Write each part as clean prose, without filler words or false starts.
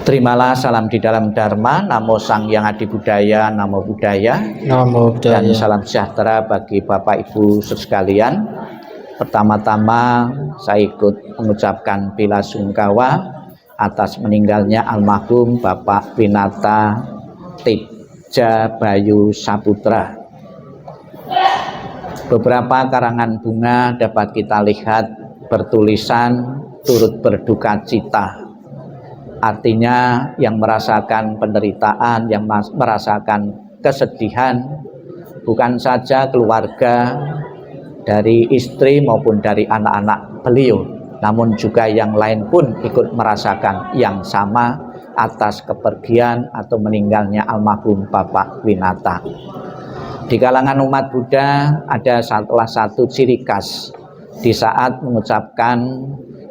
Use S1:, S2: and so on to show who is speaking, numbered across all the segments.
S1: Terimalah salam di dalam Dharma, Namo Sang Hyang Adi Budaya, Namo Buddhaya,
S2: Namo Buddhaya.
S1: Dan salam sejahtera bagi Bapak Ibu sekalian. Pertama-tama saya ikut mengucapkan bela sungkawa atas meninggalnya almarhum Bapak Winata Teja Bayu Saputra. Beberapa karangan bunga dapat kita lihat bertulisan turut berduka cita. Artinya yang merasakan penderitaan, yang merasakan kesedihan bukan saja keluarga dari istri maupun dari anak-anak beliau, namun juga yang lain pun ikut merasakan yang sama atas kepergian atau meninggalnya almarhum Bapak Winata. Di kalangan umat Buddha ada salah satu ciri khas di saat mengucapkan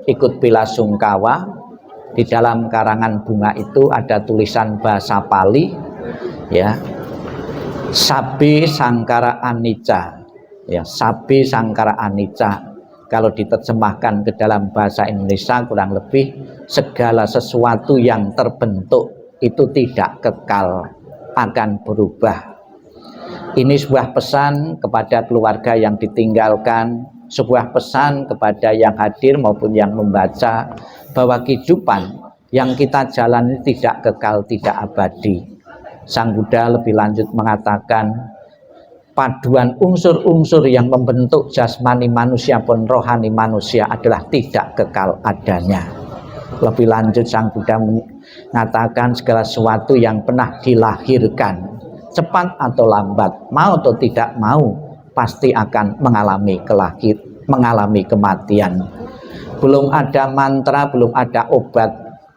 S1: ikut bela sungkawa. Di dalam karangan bunga itu ada tulisan bahasa Pali, ya, Sabbe Sangkara Anicca, ya, Sabbe Sangkara Anicca. Kalau diterjemahkan ke dalam bahasa Indonesia kurang lebih segala sesuatu yang terbentuk itu tidak kekal, akan berubah. Ini sebuah pesan kepada keluarga yang ditinggalkan, sebuah pesan kepada yang hadir maupun yang membaca, bahwa kehidupan yang kita jalani tidak kekal, tidak abadi. Sang Buddha lebih lanjut mengatakan, paduan unsur-unsur yang membentuk jasmani manusia pun rohani manusia adalah tidak kekal adanya. Lebih lanjut Sang Buddha mengatakan segala sesuatu yang pernah dilahirkan, cepat atau lambat, mau atau tidak mau, pasti akan mengalami kematian. Belum ada mantra, belum ada obat,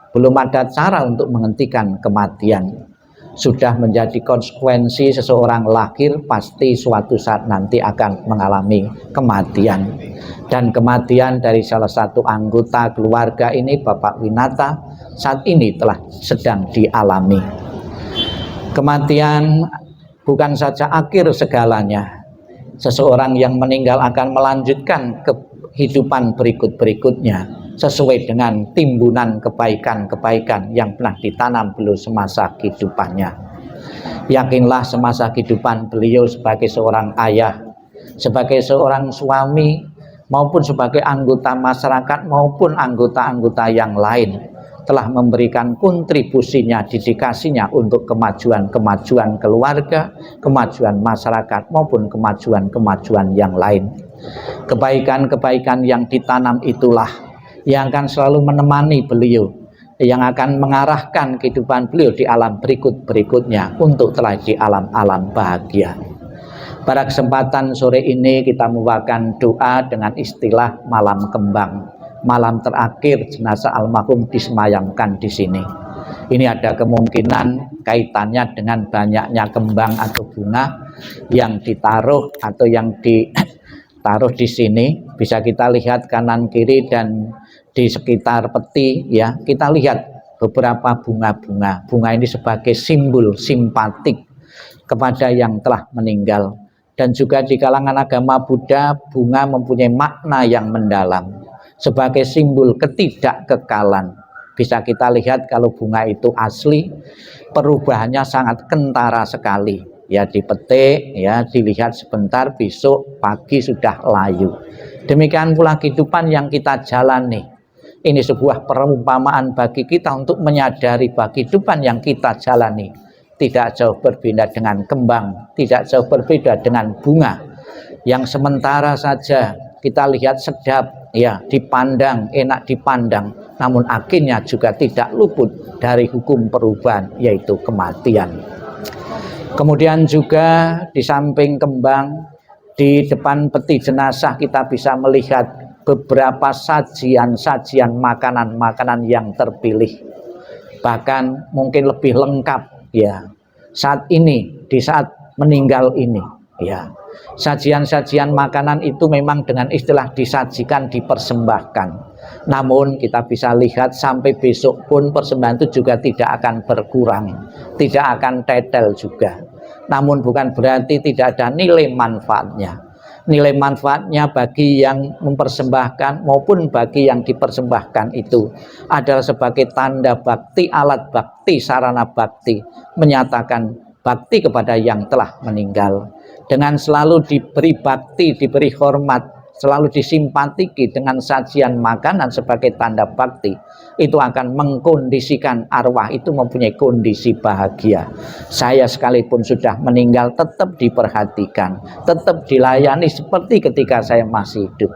S1: belum ada cara untuk menghentikan kematian. Sudah menjadi konsekuensi seseorang lahir pasti suatu saat nanti akan mengalami kematian. Dan kematian dari salah satu anggota keluarga ini, Bapak Winata, saat ini telah sedang dialami. Kematian bukan saja akhir segalanya. Seseorang yang meninggal akan melanjutkan kehidupan berikut-berikutnya sesuai dengan timbunan kebaikan-kebaikan yang pernah ditanam beliau semasa kehidupannya. Yakinlah semasa kehidupan beliau sebagai seorang ayah, sebagai seorang suami, maupun sebagai anggota masyarakat maupun anggota-anggota yang lain telah memberikan kontribusinya, dedikasinya untuk kemajuan-kemajuan keluarga, kemajuan masyarakat maupun kemajuan-kemajuan yang lain. Kebaikan-kebaikan yang ditanam itulah yang akan selalu menemani beliau, yang akan mengarahkan kehidupan beliau di alam berikut-berikutnya untuk telah di alam-alam bahagia. Pada kesempatan sore ini kita membawakan doa dengan istilah malam kembang. Malam terakhir jenazah almarhum disemayamkan di sini. Ini ada kemungkinan kaitannya dengan banyaknya kembang atau bunga yang ditaruh atau yang ditaruh di sini. Bisa kita lihat kanan kiri dan di sekitar peti, ya, kita lihat beberapa bunga-bunga. Bunga ini sebagai simbol simpatik kepada yang telah meninggal. Dan juga di kalangan agama Buddha, bunga mempunyai makna yang mendalam sebagai simbol ketidakkekalan. Bisa kita lihat kalau bunga itu asli, perubahannya sangat kentara sekali. Ya, dipetik, ya, dilihat sebentar, besok pagi sudah layu. Demikian pula kehidupan yang kita jalani. Ini sebuah perumpamaan bagi kita untuk menyadari bahwa kehidupan yang kita jalani tidak jauh berbeda dengan kembang, tidak jauh berbeda dengan bunga yang sementara saja kita lihat sedap, ya, dipandang, enak dipandang, namun akhirnya juga tidak luput dari hukum perubahan, yaitu kematian. Kemudian juga di samping kembang, di depan peti jenazah kita bisa melihat beberapa sajian-sajian makanan-makanan yang terpilih, bahkan mungkin lebih lengkap, ya, saat ini, di saat meninggal ini, ya. Sajian-sajian makanan itu memang dengan istilah disajikan, dipersembahkan. Namun kita bisa lihat sampai besok pun persembahan itu juga tidak akan berkurang, tidak akan tetel juga. Namun bukan berarti tidak ada nilai manfaatnya. nilai manfaatnya bagi yang mempersembahkan maupun bagi yang dipersembahkan itu adalah sebagai tanda bakti, alat bakti, sarana bakti, menyatakan bakti kepada yang telah meninggal. Dengan selalu diberi bakti, diberi hormat, selalu disimpatiki dengan sajian makanan sebagai tanda bakti, itu akan mengkondisikan arwah itu mempunyai kondisi bahagia. Saya sekalipun sudah meninggal tetap diperhatikan, tetap dilayani seperti ketika saya masih hidup.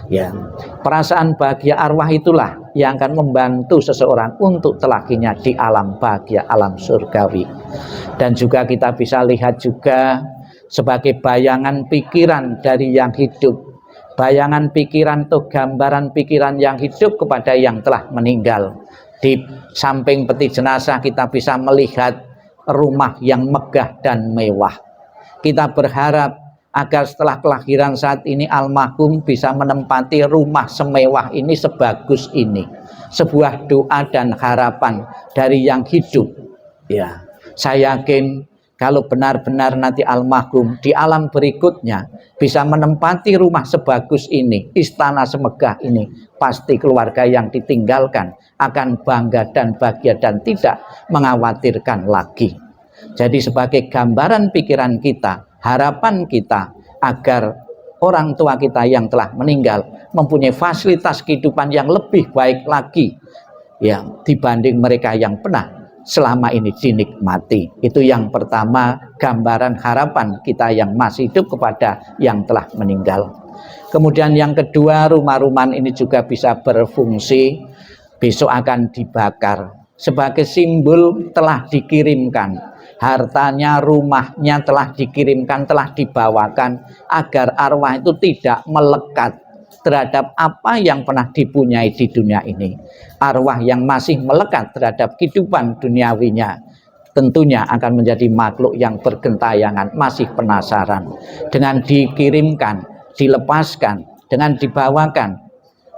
S1: Ya, perasaan bahagia arwah itulah yang akan membantu seseorang untuk telakinya di alam bahagia, alam surgawi. Dan juga kita bisa lihat juga sebagai bayangan pikiran dari yang hidup, bayangan pikiran atau gambaran pikiran yang hidup kepada yang telah meninggal. Di samping peti jenazah kita bisa melihat rumah yang megah dan mewah. Kita berharap agar setelah kelahiran saat ini almarhum bisa menempati rumah semewah ini, sebagus ini. Sebuah doa dan harapan dari yang hidup. Ya, saya yakin kalau benar-benar nanti almarhum di alam berikutnya bisa menempati rumah sebagus ini, istana semegah ini, pasti keluarga yang ditinggalkan akan bangga dan bahagia dan tidak mengkhawatirkan lagi. Jadi sebagai gambaran pikiran kita, harapan kita agar orang tua kita yang telah meninggal mempunyai fasilitas kehidupan yang lebih baik lagi ya dibanding mereka yang pernah selama ini dinikmati. Itu yang pertama, gambaran harapan kita yang masih hidup kepada yang telah meninggal. Kemudian yang kedua, rumah-rumah ini juga bisa berfungsi besok akan dibakar sebagai simbol telah dikirimkan, hartanya, rumahnya telah dikirimkan, telah dibawakan agar arwah itu tidak melekat terhadap apa yang pernah dipunyai di dunia ini. Arwah yang masih melekat terhadap kehidupan duniawinya tentunya akan menjadi makhluk yang bergentayangan, masih penasaran. Dengan dikirimkan, dilepaskan, dengan dibawakan,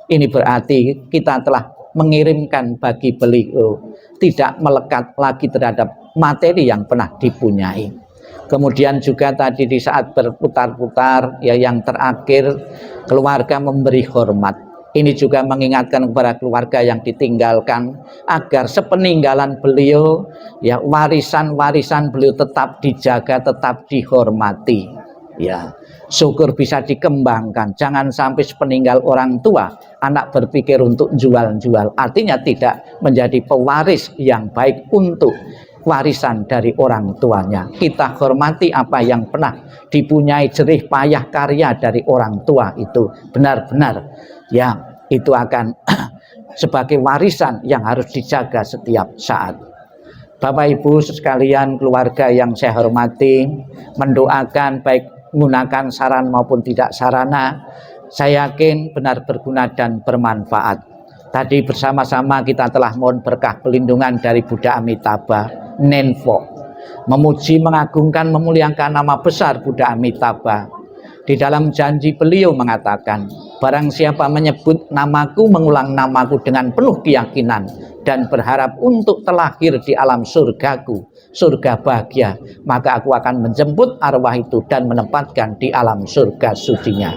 S1: ini berarti kita telah mengirimkan bagi beliau, tidak melekat lagi terhadap materi yang pernah dipunyai. Kemudian juga tadi di saat berputar-putar ya yang terakhir, keluarga memberi hormat. Ini juga mengingatkan kepada keluarga yang ditinggalkan agar sepeninggalan beliau ya warisan-warisan beliau tetap dijaga, tetap dihormati. Ya, syukur bisa dikembangkan. Jangan sampai sepeninggal orang tua anak berpikir untuk jual-jual. Artinya tidak menjadi pewaris yang baik untuk warisan dari orang tuanya. Kita hormati apa yang pernah dipunyai jerih payah karya dari orang tua itu, benar-benar ya itu akan sebagai warisan yang harus dijaga setiap saat. Bapak Ibu sekalian, keluarga yang saya hormati, mendoakan baik menggunakan saran maupun tidak sarana, saya yakin benar berguna dan bermanfaat. Tadi bersama-sama kita telah mohon berkah pelindungan dari Buddha Amitabha, Nenfo, memuji, mengagungkan, memuliakan nama besar Buddha Amitabha. Di dalam janji beliau mengatakan, barang siapa menyebut namaku, mengulang namaku dengan penuh keyakinan dan berharap untuk terlahir di alam surgaku, surga bahagia, maka aku akan menjemput arwah itu dan menempatkan di alam surga sucinya.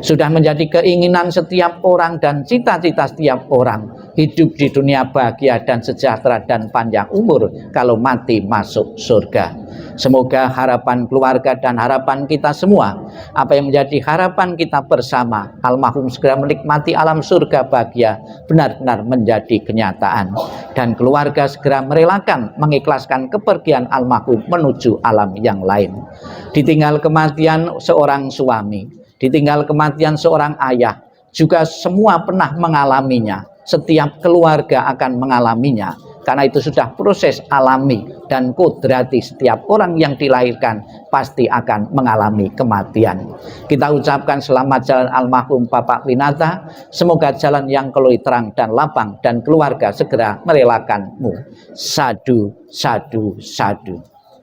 S1: Sudah menjadi keinginan setiap orang dan cita-cita setiap orang hidup di dunia bahagia dan sejahtera dan panjang umur kalau mati masuk surga. Semoga harapan keluarga dan harapan kita semua, apa yang menjadi harapan kita bersama, almarhum segera menikmati alam surga bahagia, benar-benar menjadi kenyataan. Dan keluarga segera merelakan, mengikhlaskan kepergian almarhum menuju alam yang lain. Ditinggal kematian seorang suami, ditinggal kematian seorang ayah, juga semua pernah mengalaminya. Setiap keluarga akan mengalaminya. Karena itu sudah proses alami dan kodrati, setiap orang yang dilahirkan pasti akan mengalami kematian. Kita ucapkan selamat jalan almarhum Bapak Winata. Semoga jalan yang keloi terang dan lapang dan keluarga segera merelakanmu. Sadu, sadu, sadu.